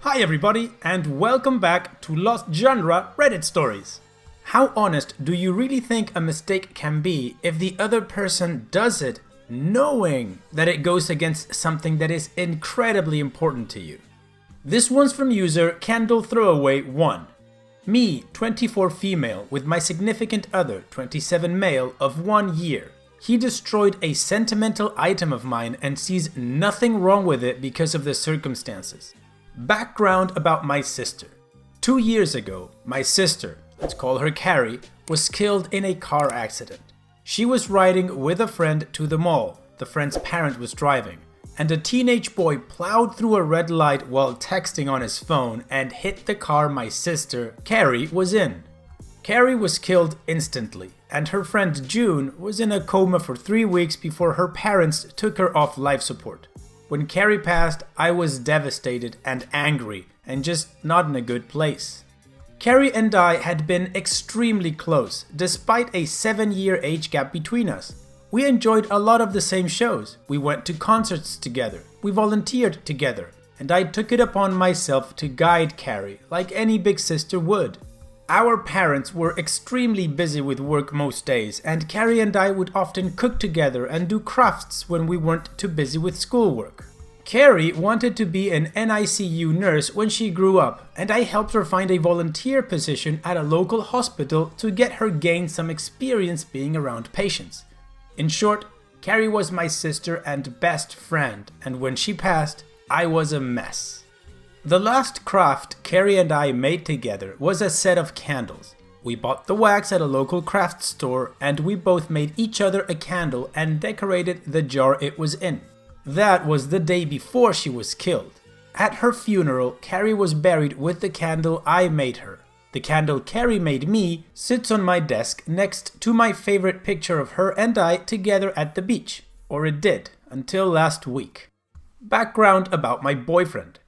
Hi everybody, and welcome back to Lost Genre Reddit Stories. How honest do you really think a mistake can be if the other person does it knowing that it goes against something that is incredibly important to you? This one's from user Candle Throwaway 1. Me, 24 female, with my significant other, 27 male, of 1 year. He destroyed a sentimental item of mine and sees nothing wrong with it because of the circumstances. Background about my sister. 2 years ago, my sister, let's call her Carrie, was killed in a car accident. She was riding with a friend to the mall. The friend's parent was driving, and a teenage boy plowed through a red light while texting on his phone and hit the car my sister, Carrie, was in. Carrie was killed instantly, and her friend June was in a coma for 3 weeks before her parents took her off life support. When Carrie passed, I was devastated and angry and just not in a good place. Carrie and I had been extremely close, despite a 7-year age gap between us. We enjoyed a lot of the same shows, we went to concerts together, we volunteered together, and I took it upon myself to guide Carrie like any big sister would. Our parents were extremely busy with work most days, and Carrie and I would often cook together and do crafts when we weren't too busy with schoolwork. Carrie wanted to be an NICU nurse when she grew up, and I helped her find a volunteer position at a local hospital to get her gain some experience being around patients. In short, Carrie was my sister and best friend, and when she passed, I was a mess. The last craft Carrie and I made together was a set of candles. We bought the wax at a local craft store and we both made each other a candle and decorated the jar it was in. That was the day before she was killed. At her funeral, Carrie was buried with the candle I made her. The candle Carrie made me sits on my desk next to my favorite picture of her and I together at the beach. Or it did, until last week. Background about my boyfriend.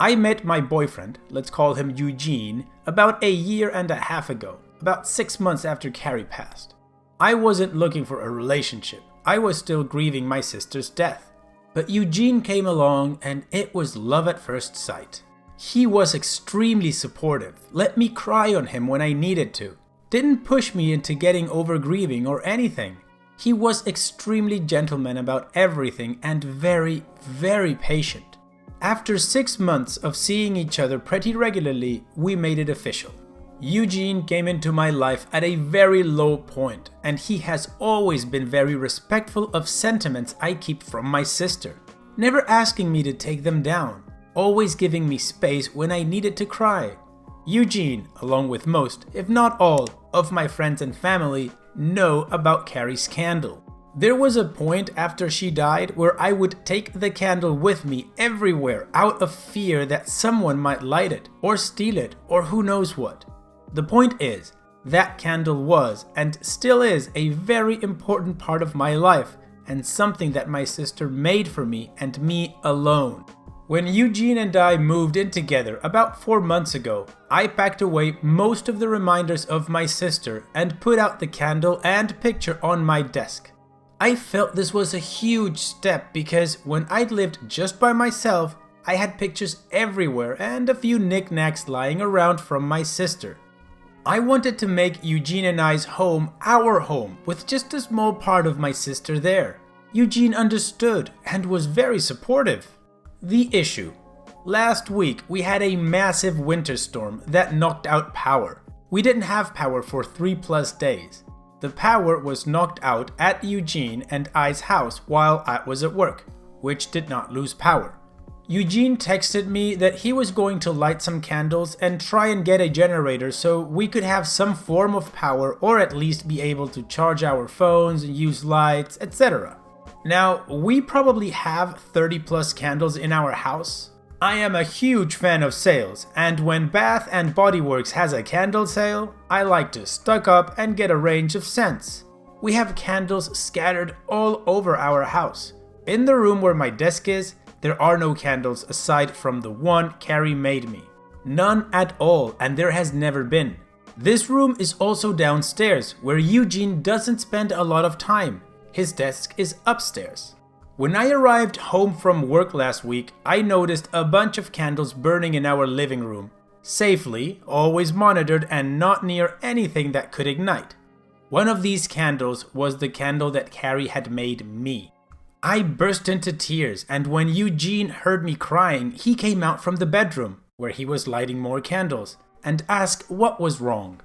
I met my boyfriend, let's call him Eugene, about 1.5 years ago, about 6 months after Carrie passed. I wasn't looking for a relationship, I was still grieving my sister's death. But Eugene came along and it was love at first sight. He was extremely supportive, let me cry on him when I needed to, didn't push me into getting over grieving or anything. He was extremely gentleman about everything and very, very patient. After 6 months of seeing each other pretty regularly, we made it official. Eugene came into my life at a very low point, and he has always been very respectful of sentiments I keep from my sister, never asking me to take them down, always giving me space when I needed to cry. Eugene, along with most, if not all, of my friends and family, know about Carrie's candle. There was a point after she died where I would take the candle with me everywhere out of fear that someone might light it, or steal it, or who knows what. The point is, that candle was, and still is, a very important part of my life, and something that my sister made for me and me alone. When Eugene and I moved in together about 4 months ago, I packed away most of the reminders of my sister and put out the candle and picture on my desk. I felt this was a huge step because when I'd lived just by myself, I had pictures everywhere and a few knickknacks lying around from my sister. I wanted to make Eugene and I's home our home with just a small part of my sister there. Eugene understood and was very supportive. The issue. Last week we had a massive winter storm that knocked out power. We didn't have power for 3+ days. The power was knocked out at Eugene and I's house while I was at work, which did not lose power. Eugene texted me that he was going to light some candles and try and get a generator so we could have some form of power or at least be able to charge our phones and use lights, etc. Now, we probably have 30+ candles in our house. I am a huge fan of sales, and when Bath and Body Works has a candle sale, I like to stock up and get a range of scents. We have candles scattered all over our house. In the room where my desk is, there are no candles aside from the one Carrie made me. None at all, and there has never been. This room is also downstairs, where Eugene doesn't spend a lot of time. His desk is upstairs. When I arrived home from work last week, I noticed a bunch of candles burning in our living room. Safely, always monitored and not near anything that could ignite. One of these candles was the candle that Carrie had made me. I burst into tears, and when Eugene heard me crying, he came out from the bedroom, where he was lighting more candles, and asked what was wrong.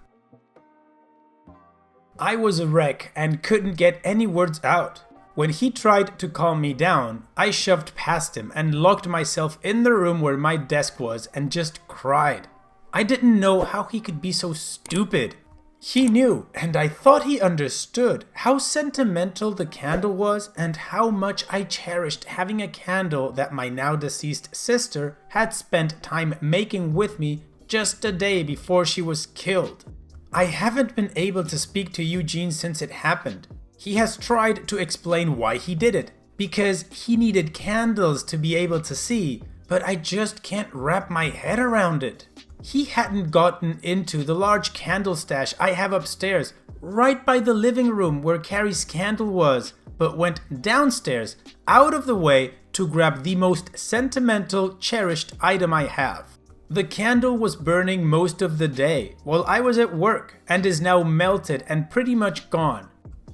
I was a wreck and couldn't get any words out. When he tried to calm me down, I shoved past him and locked myself in the room where my desk was and just cried. I didn't know how he could be so stupid. He knew, and I thought he understood, how sentimental the candle was and how much I cherished having a candle that my now deceased sister had spent time making with me just a day before she was killed. I haven't been able to speak to Eugene since it happened. He has tried to explain why he did it, because he needed candles to be able to see, but I just can't wrap my head around it. He hadn't gotten into the large candle stash I have upstairs, right by the living room where Carrie's candle was, but went downstairs, out of the way, to grab the most sentimental, cherished item I have. The candle was burning most of the day while I was at work and is now melted and pretty much gone.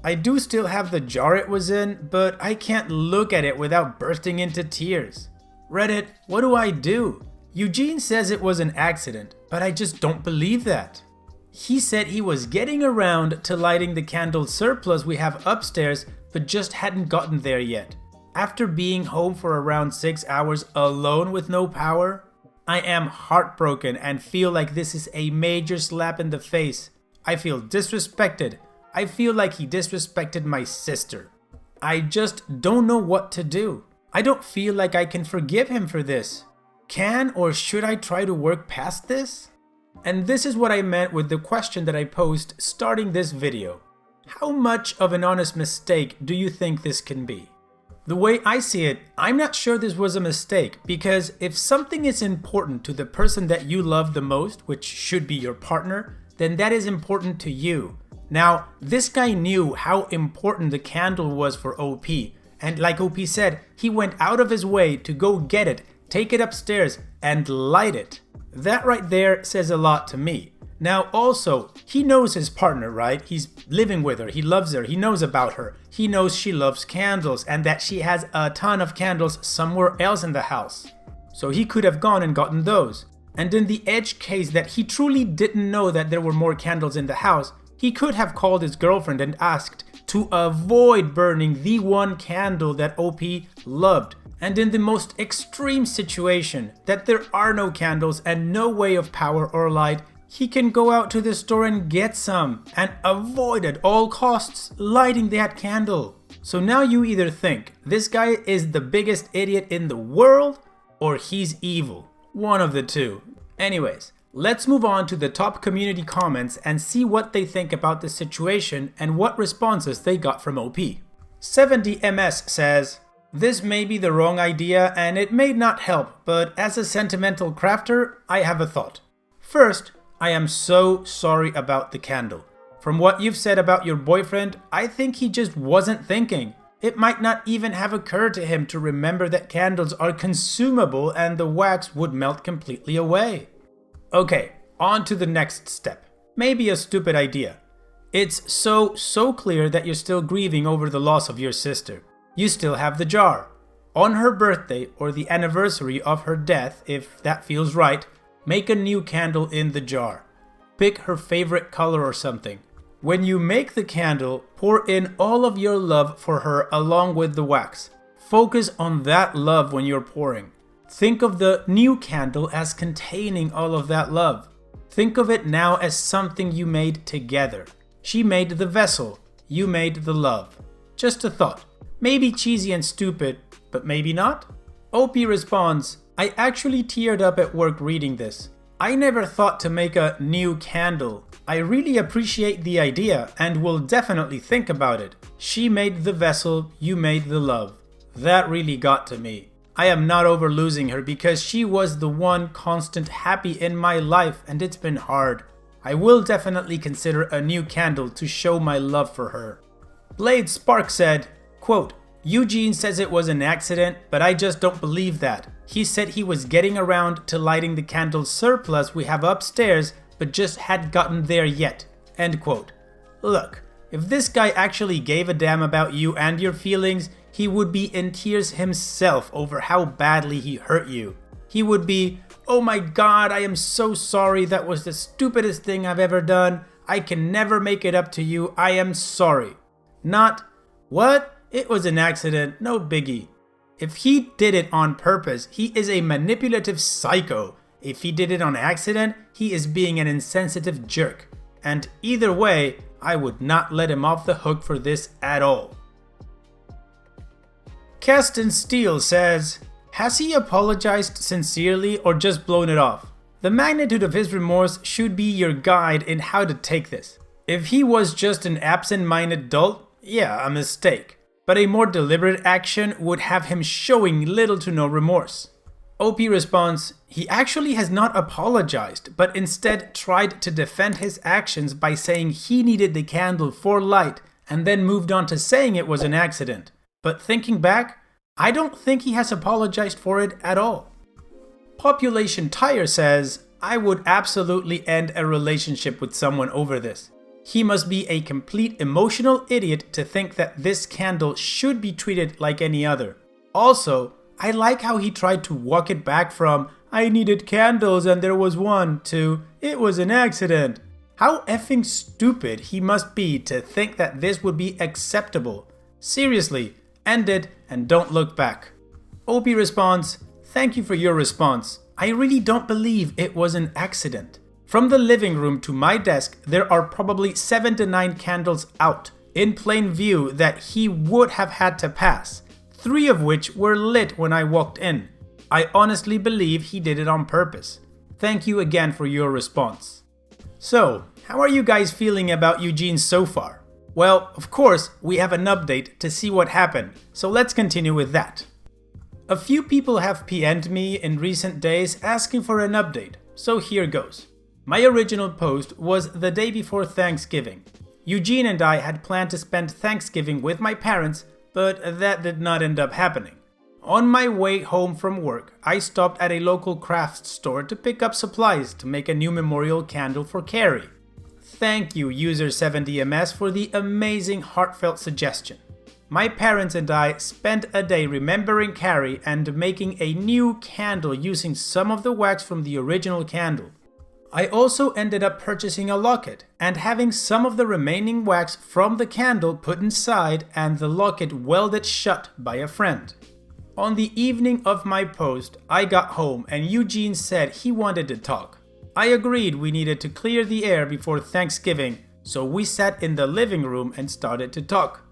I do still have the jar it was in, but I can't look at it without bursting into tears. Reddit, what do I do? Eugene says it was an accident, but I just don't believe that. He said he was getting around to lighting the candle surplus we have upstairs, but just hadn't gotten there yet. After being home for around 6 hours alone with no power, I am heartbroken and feel like this is a major slap in the face. I feel disrespected. I feel like he disrespected my sister. I just don't know what to do. I don't feel like I can forgive him for this. Can or should I try to work past this? And this is what I meant with the question that I posed starting this video. How much of an honest mistake do you think this can be? The way I see it, I'm not sure this was a mistake, because if something is important to the person that you love the most, which should be your partner, then that is important to you. Now, this guy knew how important the candle was for OP, and like OP said, he went out of his way to go get it, take it upstairs, and light it. That right there says a lot to me. Now also, he knows his partner, right? He's living with her, he loves her, he knows about her. He knows she loves candles and that she has a ton of candles somewhere else in the house. So he could have gone and gotten those. And in the edge case that he truly didn't know that there were more candles in the house, he could have called his girlfriend and asked to avoid burning the one candle that OP loved. And in the most extreme situation, that there are no candles and no way of power or light, he can go out to the store and get some and avoid at all costs lighting that candle. So now you either think this guy is the biggest idiot in the world or he's evil. One of the two. Anyways, let's move on to the top community comments and see what they think about the situation and what responses they got from OP. 70MS says, "This may be the wrong idea and it may not help, but as a sentimental crafter, I have a thought. First, I am so sorry about the candle. From what you've said about your boyfriend, I think he just wasn't thinking. It might not even have occurred to him to remember that candles are consumable and the wax would melt completely away. Okay, on to the next step. Maybe a stupid idea. It's so clear that you're still grieving over the loss of your sister. You still have the jar. On her birthday or the anniversary of her death, if that feels right, make a new candle in the jar. Pick her favorite color or something. When you make the candle, pour in all of your love for her along with the wax. Focus on that love when you're pouring. Think of the new candle as containing all of that love. Think of it now as something you made together. She made the vessel, you made the love. Just a thought. Maybe cheesy and stupid, but maybe not?" OP responds, "I actually teared up at work reading this. I never thought to make a new candle. I really appreciate the idea and will definitely think about it. She made the vessel, you made the love. That really got to me. I am not over losing her because she was the one constant happy in my life and it's been hard. I will definitely consider a new candle to show my love for her." Blade Spark said, quote, Eugene says it was an accident, but I just don't believe that. He said he was getting around to lighting the candle surplus we have upstairs, but just hadn't gotten there yet. End quote. Look, if this guy actually gave a damn about you and your feelings, he would be in tears himself over how badly he hurt you. He would be, "Oh my god, I am so sorry, that was the stupidest thing I've ever done. I can never make it up to you, I am sorry." Not, "What? It was an accident, no biggie." If he did it on purpose, he is a manipulative psycho. If he did it on accident, he is being an insensitive jerk. And either way, I would not let him off the hook for this at all. Keston Steele says, has he apologized sincerely or just blown it off? The magnitude of his remorse should be your guide in how to take this. If he was just an absent-minded dolt, yeah, a mistake. But a more deliberate action would have him showing little to no remorse. OP responds, he actually has not apologized, but instead tried to defend his actions by saying he needed the candle for light and then moved on to saying it was an accident. But thinking back, I don't think he has apologized for it at all. Population Tire says, I would absolutely end a relationship with someone over this. He must be a complete emotional idiot to think that this candle should be treated like any other. Also, I like how he tried to walk it back from, I needed candles and there was one, to, it was an accident. How effing stupid he must be to think that this would be acceptable. Seriously, end it and don't look back. OP responds, thank you for your response. I really don't believe it was an accident. From the living room to my desk, there are probably 7 to 9 candles out, in plain view, that he would have had to pass, 3 of which were lit when I walked in. I honestly believe he did it on purpose. Thank you again for your response. So, how are you guys feeling about Eugene so far? Well, of course, we have an update to see what happened, so let's continue with that. A few people have PM'd me in recent days asking for an update, so here goes. My original post was the day before Thanksgiving. Eugene and I had planned to spend Thanksgiving with my parents, but that did not end up happening. On my way home from work, I stopped at a local crafts store to pick up supplies to make a new memorial candle for Carrie. Thank you, user70ms, for the amazing heartfelt suggestion. My parents and I spent a day remembering Carrie and making a new candle using some of the wax from the original candle. I also ended up purchasing a locket and having some of the remaining wax from the candle put inside and the locket welded shut by a friend. On the evening of my post, I got home and Eugene said he wanted to talk. I agreed we needed to clear the air before Thanksgiving, so we sat in the living room and started to talk.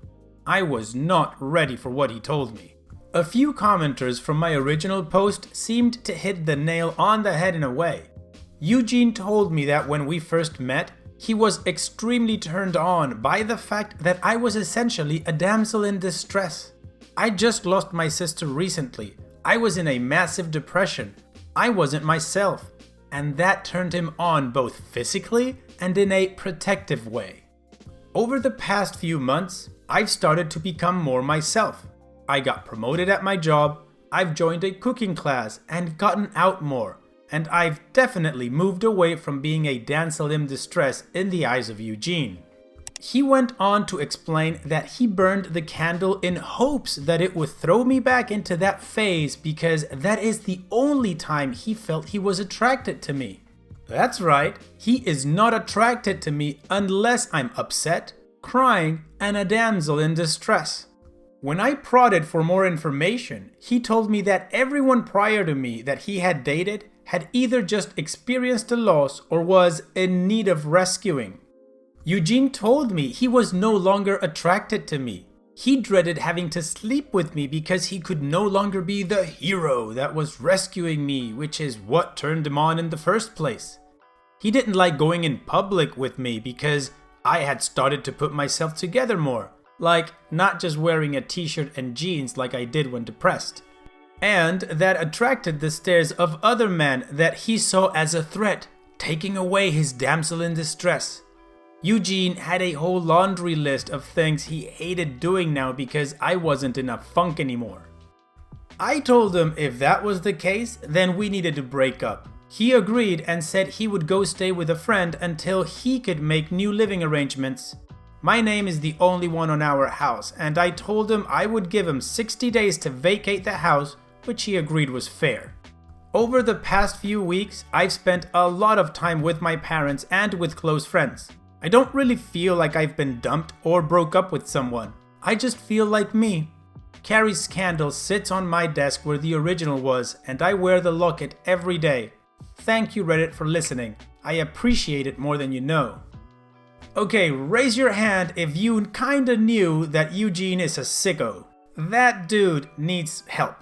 I was not ready for what he told me. A few commenters from my original post seemed to hit the nail on the head in a way. Eugene told me that when we first met, he was extremely turned on by the fact that I was essentially a damsel in distress. I just lost my sister recently. I was in a massive depression. I wasn't myself. And that turned him on both physically and in a protective way. Over the past few months, I've started to become more myself. I got promoted at my job, I've joined a cooking class and gotten out more. And I've definitely moved away from being a damsel in distress in the eyes of Eugene. He went on to explain that he burned the candle in hopes that it would throw me back into that phase because that is the only time he felt he was attracted to me. That's right, he is not attracted to me unless I'm upset, crying, and a damsel in distress. When I prodded for more information, he told me that everyone prior to me that he had dated had either just experienced a loss or was in need of rescuing. Eugene told me he was no longer attracted to me. He dreaded having to sleep with me because he could no longer be the hero that was rescuing me, which is what turned him on in the first place. He didn't like going in public with me because I had started to put myself together more, like not just wearing a t-shirt and jeans like I did when depressed. And that attracted the stares of other men that he saw as a threat, taking away his damsel in distress. Eugene had a whole laundry list of things he hated doing now because I wasn't in a funk anymore. I told him if that was the case, then we needed to break up. He agreed and said he would go stay with a friend until he could make new living arrangements. My name is the only one on our house, and I told him I would give him 60 days to vacate the house, which he agreed was fair. Over the past few weeks, I've spent a lot of time with my parents and with close friends. I don't really feel like I've been dumped or broke up with someone. I just feel like me. Carrie's candle sits on my desk where the original was, and I wear the locket every day. Thank you, Reddit, for listening. I appreciate it more than you know. Okay, raise your hand if you kinda knew that Eugene is a sicko. That dude needs help.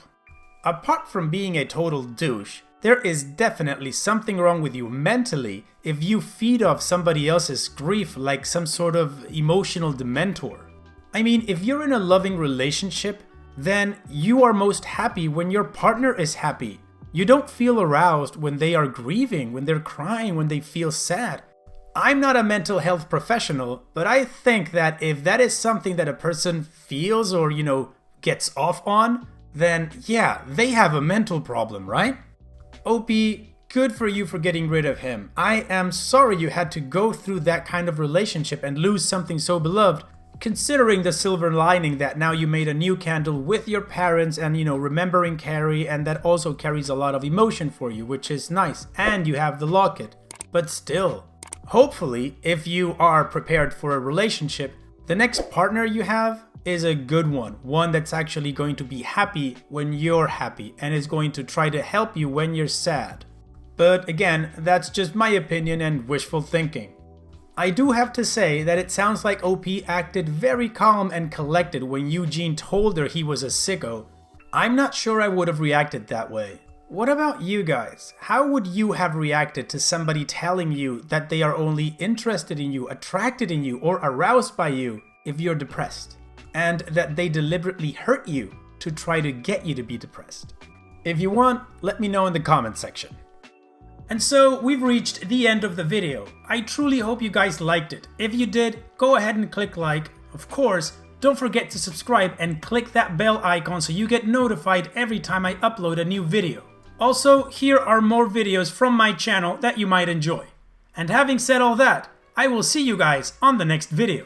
Apart from being a total douche, there is definitely something wrong with you mentally if you feed off somebody else's grief like some sort of emotional dementor. I mean, if you're in a loving relationship, then you are most happy when your partner is happy. You don't feel aroused when they are grieving, when they're crying, when they feel sad. I'm not a mental health professional, but I think that if that is something that a person feels or, gets off on, then yeah, they have a mental problem, right? OP, good for you for getting rid of him. I am sorry you had to go through that kind of relationship and lose something so beloved, considering the silver lining that now you made a new candle with your parents and, remembering Carrie, and that also carries a lot of emotion for you, which is nice, and you have the locket. But still, hopefully, if you are prepared for a relationship, the next partner you have is a good one that's actually going to be happy when you're happy and is going to try to help you when you're sad. But again, that's just my opinion and wishful thinking. I do have to say that it sounds like OP acted very calm and collected when Eugene told her he was a sicko. I'm not sure I would have reacted that way. What about you guys? How would you have reacted to somebody telling you that they are only interested in you, attracted in you, or aroused by you if you're depressed? And that they deliberately hurt you to try to get you to be depressed? If you want, let me know in the comment section. And so we've reached the end of the video. I truly hope you guys liked it. If you did, go ahead and click like. Of course, don't forget to subscribe and click that bell icon so you get notified every time I upload a new video. Also, here are more videos from my channel that you might enjoy. And having said all that, I will see you guys on the next video.